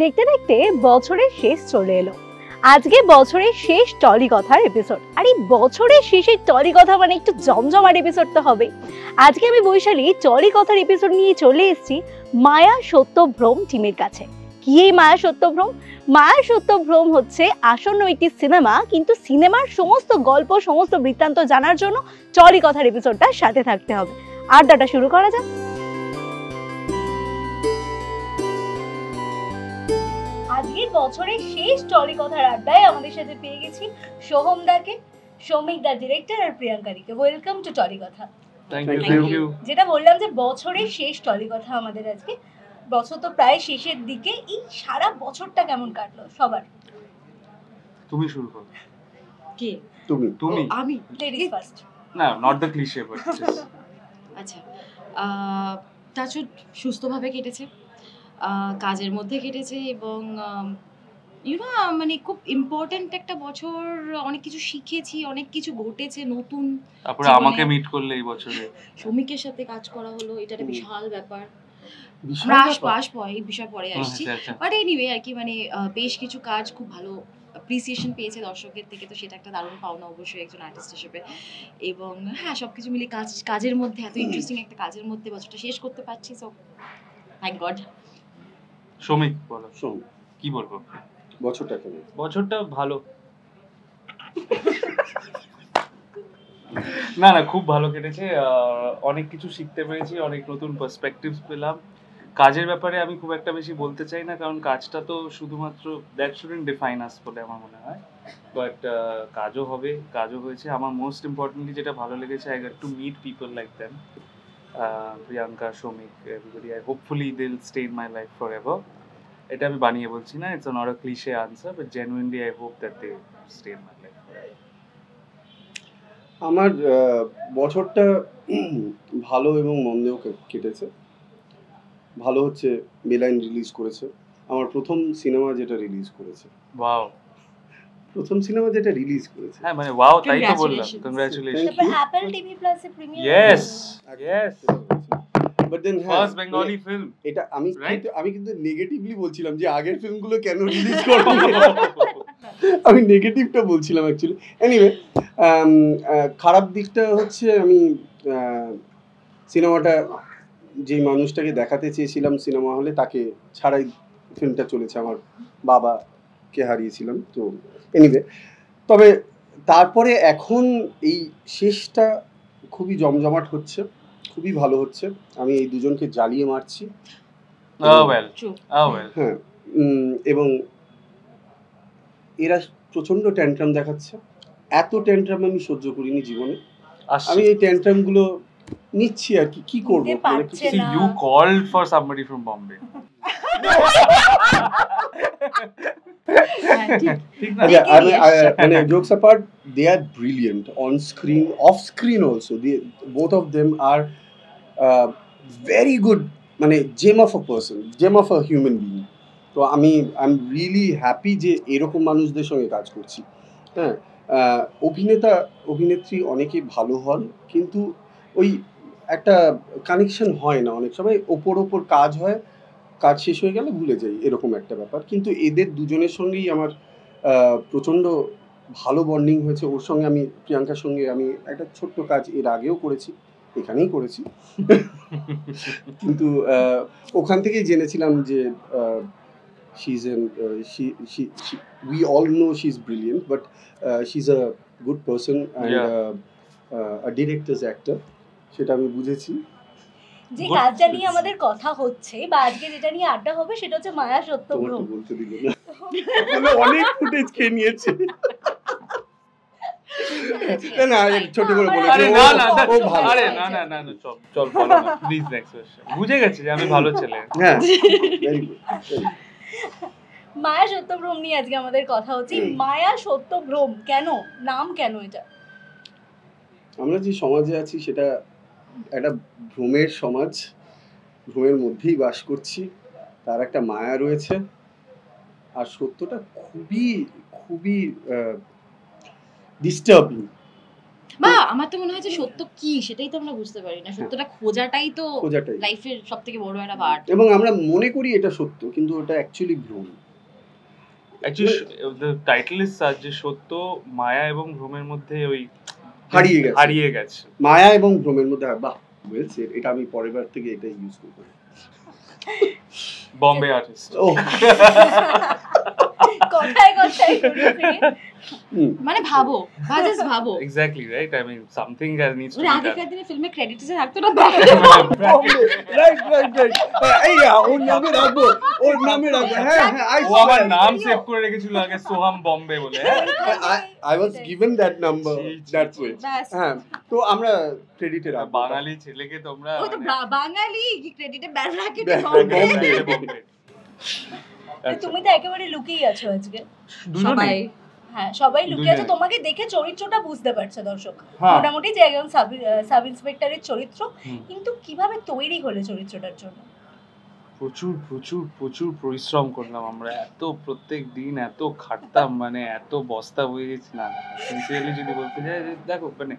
দেখতে দেখতে বছরের শেষ চলে এলো। আজকে বছরের শেষ টলি কথার এপিসোড। আর এই বছরের শেষের টলি কথা মানে একটু জমজমাট এপিসোড তো হবে। আজকে আমি বৈশালী টলি কথার এপিসোড নিয়ে চলে এসেছি মায়া সত্যভ্রম টিমের কাছে। কি এই মায়া সত্যভ্রম? মায়া সত্যভ্রম হচ্ছে আসন্ন একটি সিনেমা, কিন্তু সিনেমার সমস্ত গল্প সমস্ত বৃত্তান্ত জানার জন্য টলি কথার এপিসোডটার সাথে থাকতে হবে। আড্ডাটা শুরু করা যাক। আজকের বছরের শেষ টলি কথার আড্ডায় আমাদের সাথে পেয়ে গেছি সোহম দাকে, সৌমিক দা ডিরেক্টর, আর প্রিয়াঙ্কারিকে। Welcome to Tolly Kotha. Thank you. যেটা বললাম যে বছরের শেষ টলি কথা আমাদের আজকে। বছর তো প্রায় শেষের দিকে। এই সারা বছরটা কেমন কাটলো সবার? তুমি শুরু করো। কে? তুমি আমি লেডিস ফার্স্ট। না, নট দ্য ক্লিশে বাট আচ্ছা, টাচুড সুস্থভাবে কেটেছে, কাজের মধ্যে কেটেছে এবং মানে খুব ইম্পর্টেন্ট একটা বছর। অনেক কিছু শিখেছি, অনেক কিছু ঘটেছে নতুন। তারপরে আমাকে মিট করলে এই বছরে শ্রমিকের সাথে কাজ করা হলো, এটা একটা বিশাল ব্যাপার। এই বিষয় পরে আসছি, বাট এনিওয়ে আর কি, মানে বেশ কিছু কাজ খুব ভালো অ্যাপ্রিসিয়েশন পেয়েছে দর্শকের থেকে, তো সেটা একটা দারুণ পাওনা অবশ্যই একজন আর্টিস্ট হিসেবে। এবং হ্যাঁ, সবকিছু মিলে কাজের মধ্যে এত ইন্টারেস্টিং একটা কাজের মধ্যে বছরটা শেষ করতে পারছি, সো থ্যাংক গড। শ্রমিক বলো, কি বলবো? বছরটা ভালো। না খুব ভালো কেটেছে। অনেক কিছু শিখতে পেরেছি, অনেক নতুন পার্সপেক্টিভস পেলাম। কাজের ব্যাপারে আমি খুব একটা বেশি বলতে চাই না, কারণ কাজটা তো শুধুমাত্র দ্যাট শুডন্ট ডিফাইন আস বলে আমার মনে হয়। বাট কাজও হবে, কাজও হয়েছে। আমার মোস্ট ইম্পর্টেন্টলি যেটা ভালো লেগেছে, I got to meet people like them. Priyanka, Soumik, everybody. Hopefully they will stay in my life forever. এটা আমি বানিয়ে বলছি না, it's not a cliche answer, but genuinely I hope that they stay in my life forever. আমার বছরটা ভালো এবং মন্দেও কেটেছে। ভালো হচ্ছে বেলাইন রিলিজ করেছে, আমার প্রথম সিনেমা যেটা রিলিজ করেছে। ওয়াও, প্রথম সিনেমা যেটা রিলিজ করেছে। হ্যাঁ মানে ওয়াও, তাই তো বললাম। কংগ্রাচুলেশন। তারপর অ্যাপল টিভি প্লাসে premiere. Yes but then first Bengali film. এটা আমি কিন্তু নেগেটিভলি বলছিলাম যে আগের ফিল্মগুলো কেন রিলিজ করবে, আমি নেগেটিভটা বলছিলাম অ্যাকচুয়ালি। এনিওয়ে, খারাপ দিকটা হচ্ছে আমি সিনেমাটা যেই মানুষটাকে দেখাতে চেয়েছিলাম সিনেমা হলে, তাকে ছাড়াই ফিল্মটা চলেছে। আমার বাবাকে হারিয়েছিলাম। তো এনিওয়ে, তবে তারপরে এখন এই শেষটা খুবই জমজমাট হচ্ছে, খুবই ভালো হচ্ছে। আমি এই দুজনকে জ্বালিয়ে মারছি। হ্যাঁ, এবং এরা প্রচন্ড ট্যান্ট্রাম দেখাচ্ছে। এত ট্যান্ট্রাম আমি সহ্য করিনি জীবনে। আমি এই ট্যান্ট্রাম গুলো নিচ্ছি আর কি করব। You called for somebody from Bombay. মানে jokes apart, they are brilliant on screen, off screen also. Both of them are very good, মানে gem of a person, gem of a human being. তো I'm really happy যে এরকম মানুষদের সঙ্গে কাজ করছি। হ্যাঁ, অভিনেত্রী অনেকেই ভালো হন, কিন্তু ওই একটা কানেকশন হয় না অনেক সময়। ওপর কাজ হয়, কাজ শেষ হয়ে গেলে ভুলে যাই, এরকম একটা ব্যাপার। কিন্তু এদের দুজনের সঙ্গেই আমার প্রচণ্ড ভালো বন্ডিং হয়েছে। ওর সঙ্গে প্রিয়াঙ্কার সঙ্গে আমি একটা ছোট্ট কাজ এর আগেও করেছি, এখানেই করেছি। কিন্তু ওখান থেকেই জেনেছিলাম যে we all know she's brilliant, but she's a good person and a director's actor. সেটা আমি বুঝেছি। যে কাজটা নিয়ে আমাদের কথা হচ্ছে বা আজকে যেটা নিয়ে আড্ডা হবে, সেটা হচ্ছে মায়া সত্যভ্রম। বলতে দিল না, অনেক ফুটেজ খেয়ে নিয়েছে। না ছোট করে বলেছি। না চল বলো না প্লিজ। Next question. বুঝে গেছে যে আমি ভালো ছেলে। হ্যাঁ, ভেরি গুড। মায়া সত্যভ্রম নিয়ে আজকে আমাদের কথা হচ্ছে। মায়া সত্যভ্রম কেন, নাম কেন এটা? আমরা যে সমাজে আছি সেটা একটা ভ্রমের সমাজ, ভ্রমের মধ্যেই বাস করছি। তার একটা মায়া রয়েছে, আর সত্যটা খুবই খুবই ডিস্টার্বিং। বা আমার তো মনে হয় যে সত্য কি সেটাই তো আমরা বুঝতে পারি না, সত্যটা খোঁজাটাই তো লাইফের সবথেকে বড় একটা পার্ট। এবং আমরা মনে করি এটা সত্য, কিন্তু ওটা অ্যাকচুয়ালি ভ্রম। Actually, the title is such যে সত্য মায়া এবং ভ্রমের মধ্যে ওই হারিয়ে গেছে। মায়া এবং ভ্রমের মধ্যে, বাহ ওয়েল সেড, এটা আমি পরের বার থেকে এটা ইউজ করব। বম্বে আর্টিস্ট। কথায় কথায় মানে ভাবো, জাস্ট ভাবো। Exactly right, I mean something that needs to be. আগেকার দিনে ফিল্মে ক্রেডিটসে থাকতো না, রাইট এই ওর নামে রাখবো। হ্যাঁ ও আমার নাম সেভ করে রেখেছিল আগে, সোহাম বম্বে বলে। I was given that number, that's it. হ্যাঁ, তো আমরা ক্রেডিটে রাখবো। বাঙালি ছেলেকে তোমরা ও তো বাঙালি কি ক্রেডিটে ব্যাড রাখে বম্বে। তুমি তো একেবারে লুকিয়ে আছো আজকে। সবাই সবাই লুকিয়ে আছে, তোমাকে দেখে চরিত্রটা বুঝতে পারছে দর্শক মোটামুটি যে একজন সাব ইন্সপেক্টরের চরিত্র, কিন্তু কিভাবে তৈরি হলো চরিত্রটার জন্য? প্রচুর প্রচুর প্রচুর পরিশ্রম করলাম আমরা, এত প্রত্যেক দিন এত খাটতাম, মানে এত বস্তা হয়ে গেছি না। সিনসিয়ারলি যদি বলতে যাই, দেখো মানে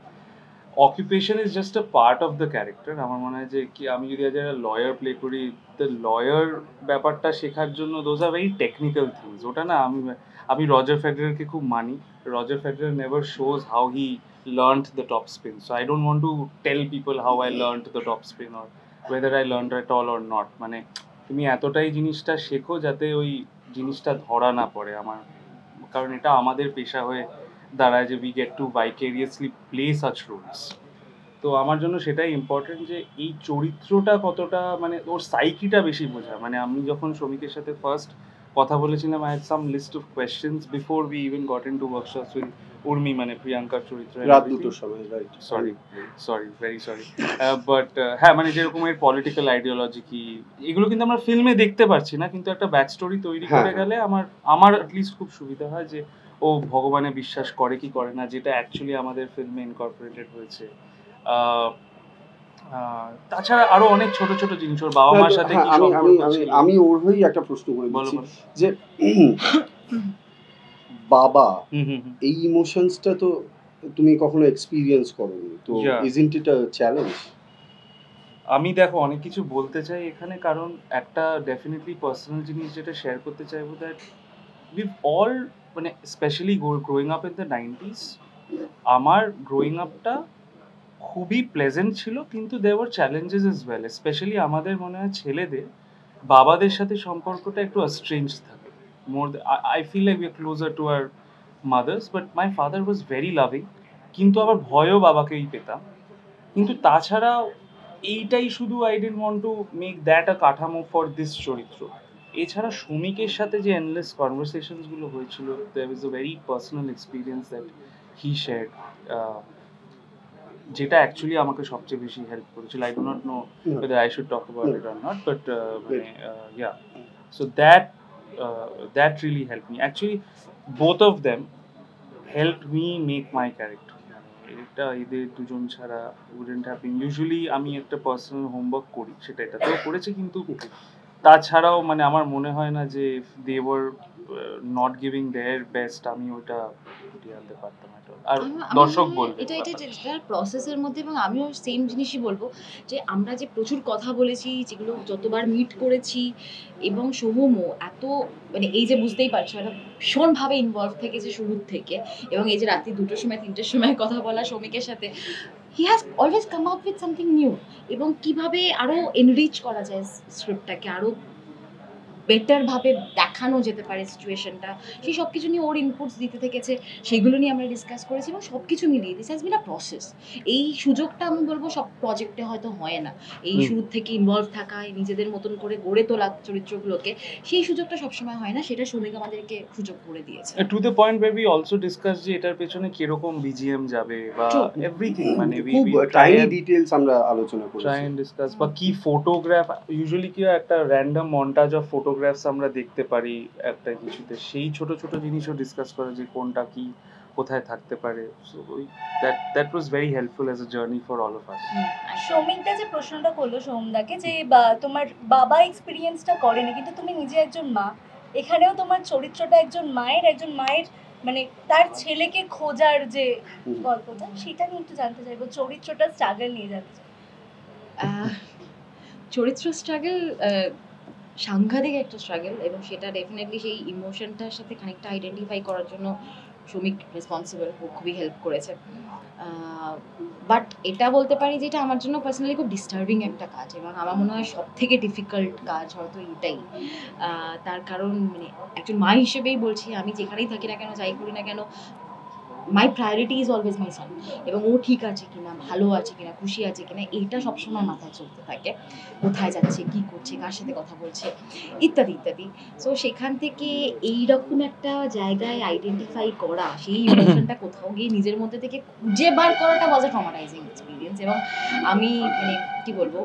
occupation is just a part of the character. আমার মনে হয় যে কি আমি যদি আজ একটা লয়ার প্লে করি, দ্য লয়ার ব্যাপারটা শেখার জন্য those are very technical things. ওটা না আমি রজার ফেডারারকে খুব মানি। Roger Federer never shows how he learned the top spin, so I don't want to tell people how I learned the top spin or whether I learned at all or not. মানে তুমি এতটাই জিনিসটা শেখো যাতে ওই জিনিসটা ধরা না পড়ে আমার, কারণ এটা আমাদের পেশা হয়ে দাঁড়ায় যে we get to vicariously play such roles. তো আমার জন্য সেটাই ইম্পর্টেন্ট যে এই চরিত্রটা কতটা মানে ওর সাইকিটা বেশি বোঝা। মানে আমি যখন শ্রমিকের সাথে ফার্স্ট কথা বলেছিলাম, I had some list of questions before we even got into workshops with Urmi, মানে প্রিয়াঙ্কার চরিত্র। রাত দুটোর সময়, right? Sorry very sorry. But হ্যাঁ, মানে যেরকম এর পলিটিক্যাল আইডিওলজি কি, এগুলো কিন্তু আমরা ফিল্মে দেখতে পারছি না, কিন্তু একটা ব্যাক স্টোরি তৈরি করে গেলে আমার অ্যাটলিস্ট খুব সুবিধা হয় যে ও ভগবানে বিশ্বাস করে কি করে না, যেটা অ্যাকচুয়ালি আমাদের ফিল্মে ইনকর্পোরেটেড হয়েছে। তাছাড়া আরো অনেক ছোট ছোট জিনিস, ওর বাবা মার সাথে কি সম্পর্ক ছিল। আমি ওর হয়েই একটা প্রশ্ন করে দিচ্ছি যে বাবা এই ইমোশনসটা তো তুমি কখনো এক্সপেরিয়েন্স করোনি, তো ইজন্ট ইট আ চ্যালেঞ্জ? আমি দেখো অনেক কিছু বলতে চাই এখানে, কারণ একটা ডেফিনেটলি পার্সোনাল জিনিস যেটা শেয়ার করতে চাইবো, দ্যাট উইভ অল মানে specially growing up in the 90s, আমার গ্রোয়িং আপটা খুবই প্লেজেন্ট ছিল, কিন্তু there were challenges as well. Specially আমাদের মনে হয় ছেলেদের বাবাদের সাথে সম্পর্কটা একটু স্ট্রেঞ্জ থাকে। I feel like we are closer to our mothers, but my father was very loving, কিন্তু আবার ভয়ও বাবাকেই পেতাম। কিন্তু তাছাড়া এইটাই শুধু I didn't want to make that a কাঠামো for this চরিত্র। এছাড়া শ্রমিকের সাথে যে এন্ডলেস কনভারসেশনস গুলো হয়েছিল, there was a very personal experience that he shared, যেটা অ্যাকচুয়ালি আমাকে সবচেয়ে বেশি হেল্প করেছিল। I do not know whether I should talk about it or not, but yeah, so that really helped me. Actually, both of them helped me make my character. এটা এদের দুজন ছাড়া wouldn't have been. Usually আমি একটা personal homework করি, সেটা এটাতেও করেছি, কিন্তু তাছাড়াও মানে আমার মনে হয় না যে they were not giving their best, আমি ওটা ফুটিয়ে আনতে পারতাম। আর দর্শক বলবে এটা প্রসেসের মধ্যে, এবং আমিও সেম জিনিসই বলবো যে আমরা যে প্রচুর কথা বলেছি, যেগুলো যতবার মিট করেছি, এবং সোহমও এত মানে এই যে বুঝতেই পারছো একটা ভীষণভাবে ইনভলভ থেকেছে শুরুর থেকে, এবং এই যে রাত্রি 2টোর সময় 3টের সময় কথা বলা শ্রমিকের সাথে, he has always come up with something new, এবং কিভাবে আরো এনরিচ করা যায় স্ক্রিপ্টটাকে, আরো বেটার ভাবে দেখানো যেতে পারে সিচুয়েশনটা, সেই সব কিছু নিয়ে ওর ইনপুটস দিতে থেকেছে, সেগুলো নিয়ে আমরা ডিসকাস করেছি, এবং সব কিছু মিলিয়ে this has been a process. এই সুযোগটা আমি বলবো সব প্রজেক্টে হয়তো হয় না, এই শুরু থেকে ইনভলভ থাকা, নিজেদের মতন করে গড়ে তোলা চরিত্রগুলোকে, সেই সুযোগটা সবসময় হয় না, সেটা শ্রমিক আমাদেরকে সুযোগ করে দিয়েছে। To the point where we also discuss যে এটার পেছনে কিরকম বিজিএম যাবে বা এভরিথিং, মানে খুব টাইনি ডিটেইলস আমরা আলোচনা করেছি, ট্রাই এন্ড ডিসকাস, বা কি ফটোগ্রাফ, ইউজুয়ালি কি একটা র‍্যান্ডম মন্টাজ অফ ফটোগ্রাফস আমরা দেখতে পারি একটা কিছুতে, সেই ছোট ছোট জিনিসও ডিসকাস করা যে কোনটা কি কোথায় থাকতে পারে। So that was very helpful as a journey for all of us. সৌমিকটা যে প্রশ্নটা করলো সোমদাকে যে তোমার বাবা এক্সপেরিয়েন্সটা করেনি, কিন্তু তুমি নিজে একজন মা, এখানেও তোমার চরিত্রটা একজন মায়ের মানে তার ছেলেকে খোঁজার যে গল্পটা সেটা নিয়ে একটু জানতে চাইবো, চরিত্রটা স্ট্রাগল নিয়ে জানতে চাই। চরিত্র স্ট্রাগল সাংঘাতিক একটা স্ট্রাগল, এবং সেটা ডেফিনেটলি সেই ইমোশনটার সাথে খানিকটা আইডেন্টিফাই করার জন্য শ্রমিক রেসপন্সিবল, খুবই হেল্প করেছে। বাট এটা বলতে পারি যে এটা আমার জন্য পার্সোনালি খুব ডিস্টার্বিং একটা কাজ, এবং আমার মনে হয় সব থেকে ডিফিকাল্ট কাজ হয়তো এটাই। তার কারণ মানে একজন মা হিসেবেই বলছি, আমি যেখানেই থাকি না কেন, যাই করি না কেন, মাই প্রায়োরিটি ইজ অলওয়েজ মাই সান। এবং ও ঠিক আছে কিনা, ভালো আছে কিনা, খুশি আছে কিনা, এইটা সবসময় মাথায় চলতে থাকে। কোথায় যাচ্ছে, কি করছে, কার সাথে কথা বলছে, ইত্যাদি ইত্যাদি। সো সেখান থেকে এইরকম একটা জায়গায় আইডেন্টিফাই করা, সেই ইমোশনটা কোথাও গিয়ে নিজের মধ্যে থেকে খুঁজে বার করাটা ওয়াজ আ ট্রমাটাইজিং এক্সপিরিয়েন্স। এবং আমি মানে কি বলবো,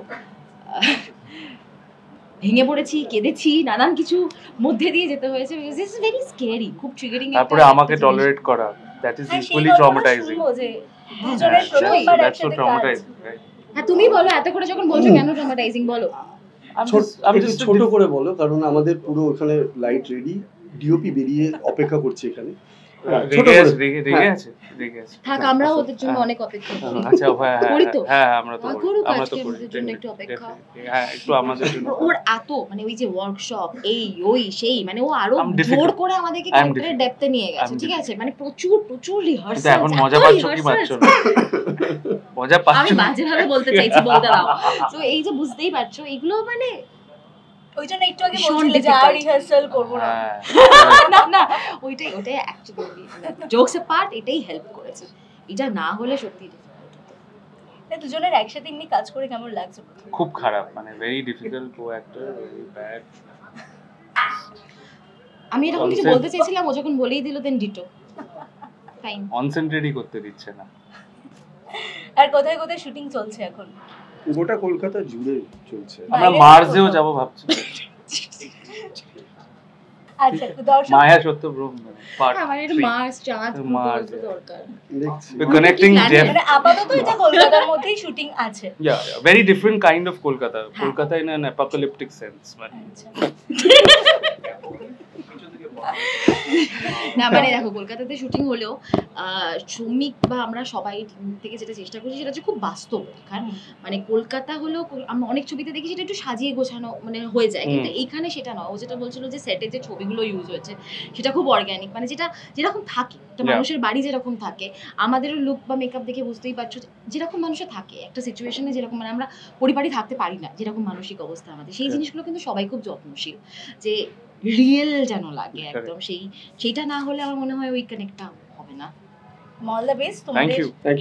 ভেঙে পড়েছি, কেঁদেছি, নানান কিছু মধ্যে দিয়ে যেতে হয়েছে। দিস ইজ ভেরি স্ক্যারি, খুব ট্রিগারিং। তারপরে আমাকে টলারেট করা, that is equally traumatising. That's so traumatising, right? হ্যাঁ, তুমি বলো, এত করে যখন বলছো কেন ট্রমাটাইজিং বলো। আমি ছোট করে বলো, কারণ আমাদের পুরো ওখানে লাইট রেডি, ডিওপি বেরিয়ে অপেক্ষা করছে এখানে। থাক, আমরাও ওদের জন্য অনেক অপেক্ষা করি। আচ্ছা, করি তো। হ্যাঁ, আমরা তো করি, আমরা তো করি জন্য একটু অপেক্ষা। হ্যাঁ, একটু আমাদের জন্য। ওর এত মানে ওই যে ওয়ার্কশপ, এই ওই সেই, মানে ও আরো জোর করে আমাদেরকে ক্যারেক্টারের ডেপথে নিয়ে গেছে, ঠিক আছে? মানে প্রচুর রিহার্সাল। এখন মজা পাচ্ছ কি পাচ্ছ না? মজা পাচ্ছ? আমি বাজে ভাবে বলতে চাইছি, বলতে দাও। সো এই যে বুঝতেই পারছো, এগুলো মানে ওই জন্য একটু আগে বলছিলে যে আর রিহার্সাল করব না। না, ওইটাই অ্যাকচুয়ালি জোকস এ পার্ট, এটাই হেল্প করেছে। এটা না হলে সত্যি ডিফিকাল্ট হতো। দুজনের একসাথে এমনি কাজ করে কেমন লাগছে? খুব খারাপ, মানে very difficult, co actor, very bad. আমি এরকম কিছু বলতে চাইছিলাম, ও যখন বলেই দিল দেন ডিটো। ফাইন। কনসেন্ট্রেটই করতে দিচ্ছে না। আর কোথায় কোথায় শুটিং চলছে এখন? গোটা কলকাতা জুড়ে চলছে। আমরা মার্সেও যাব ভাবছি। আচ্ছা, দর্শক মায়া সত্যব্রহ্ম পার্ট। আমার একটু মার্স, চাঁদ দরকার। দেখছি উই কানেক্টিং জেফ। মানে আপাতত এটা কলকাতার মধ্যেই শুটিং আছে। Yeah, very different kind of Kolkata. Kolkata in an apocalyptic sense. না মানে দেখো, কলকাতাতে শুটিং হলেও শ্রমিক বা আমরা সবাই থেকে যেটা চেষ্টা করছি সেটা হচ্ছে খুব বাস্তব। মানে কলকাতা হলেও আমরা অনেক ছবিতে দেখি সেটা একটু সাজিয়ে গোছানো মানে হয়ে যায়, কিন্তু এইখানে সেটা নয়। ও যেটা বলছিল যে সেটে যে ছবিগুলো ইউজ হয়েছে সেটা খুব অর্গ্যানিক, মানে যেটা যেরকম থাকে একটা মানুষের বাড়ি যেরকম থাকে, আমাদেরও লুক বা মেকআপ দেখে বুঝতেই পারছো যেরকম মানুষের থাকে একটা সিচুয়েশনে, যেরকম মানে আমরা পরিবারে থাকতে পারি না, যেরকম মানসিক অবস্থা আমাদের, সেই জিনিসগুলো কিন্তু সবাই খুব যত্নশীল যে রিয়েল যেন লাগে একদম। সেইটা না হলে আমার মনে হয় ওই কানেক্টটা হবে না। অল দ্য বেস্ট তোমাদের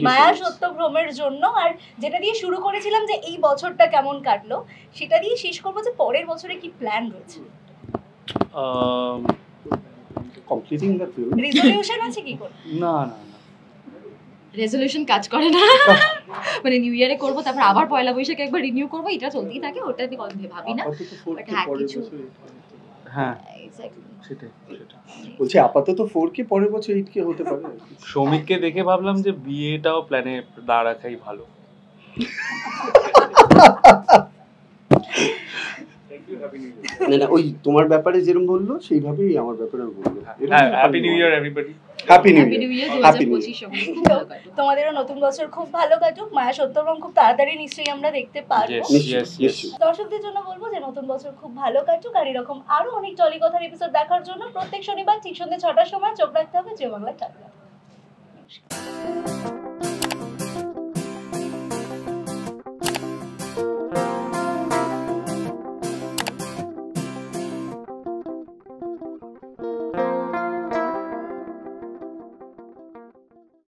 মায়া সত্যভ্রমের জন্য। আর যেটা দিয়ে শুরু করেছিলাম যে এই বছরটা কেমন কাটলো, সেটা দিয়ে শেষ করবো যে পরের বছরে কি প্ল্যান রয়েছে? Completing the film. রেজোলিউশন আছে কি করে? না, রেজোলিউশন কাজ করে না। মানে নিউ ইয়ারে করবো, তারপর আবার পয়লা বৈশাখে একবার রিনিউ করবো, এটা চলতেই থাকে, ওটা আমি ভাবি না। হ্যাঁ, সেটাই। বলছি আপাতত 4K, পরের বছর 8K হতে পারে। শ্রমিককে দেখে ভাবলাম যে বিয়েটাও প্ল্যানে দাঁড় রাখাই ভালো। না, ওই তোমার ব্যাপারে যেরকম বললো সেইভাবেই আমার ব্যাপারে বললো। Happy new year everybody. Happy new year. 2025 তোমাদেরও নতুন বছর খুব ভালো কাটুক। মায়া সত্যভ্রম খুব তাড়াতাড়ি নিশ্চয়ই আমরা দেখতে পারবো। দর্শকদের জন্য বলবো যে নতুন বছর খুব ভালো কাটুক, আর এরকম আরো অনেক টলি কথার এপিসোড দেখার জন্য প্রত্যেক শনিবার ঠিক সন্ধ্যে 6টার সময় চোখ রাখতে হবে জি বাংলা টাইমে।